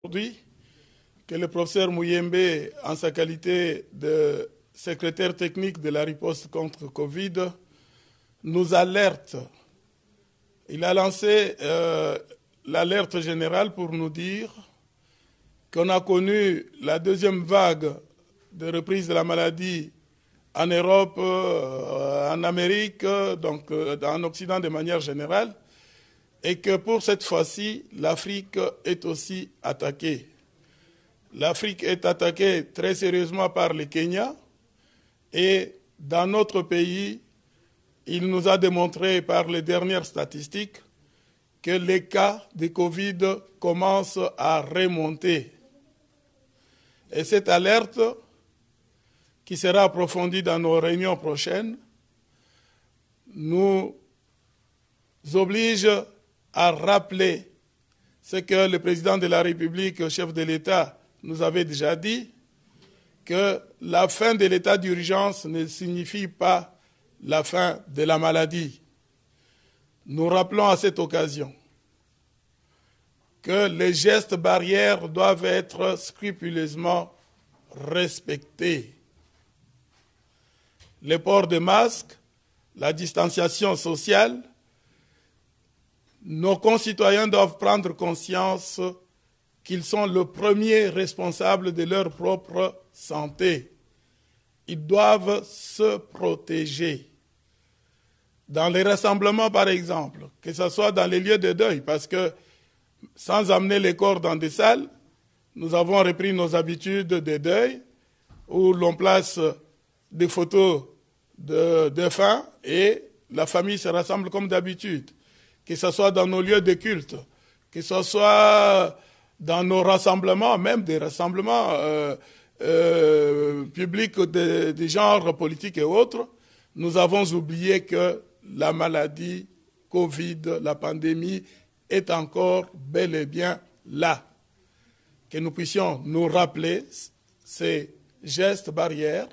Aujourd'hui, que le professeur Muyembe, en sa qualité de secrétaire technique de la riposte contre Covid, nous alerte. Il a lancé l'alerte générale pour nous dire qu'on a connu la deuxième vague de reprise de la maladie en Europe, en Amérique, donc en Occident de manière générale, et que pour cette fois-ci, l'Afrique est aussi attaquée. L'Afrique est attaquée très sérieusement par le Kenya, et dans notre pays, il nous a démontré par les dernières statistiques que les cas de Covid commencent à remonter. Et cette alerte, qui sera approfondie dans nos réunions prochaines, nous oblige à rappeler ce que le président de la République, chef de l'État, nous avait déjà dit, que la fin de l'état d'urgence ne signifie pas la fin de la maladie. Nous rappelons à cette occasion que les gestes barrières doivent être scrupuleusement respectés. Le port de masques, la distanciation sociale, nos concitoyens doivent prendre conscience qu'ils sont le premier responsable de leur propre santé. Ils doivent se protéger. Dans les rassemblements, par exemple, que ce soit dans les lieux de deuil, parce que sans amener les corps dans des salles, nous avons repris nos habitudes de deuil, où l'on place des photos de défunts et la famille se rassemble comme d'habitude. Que ce soit dans nos lieux de culte, que ce soit dans nos rassemblements, même des rassemblements publics de genre politique et autres, nous avons oublié que la maladie Covid, la pandémie, est encore bel et bien là. Que nous puissions nous rappeler ces gestes barrières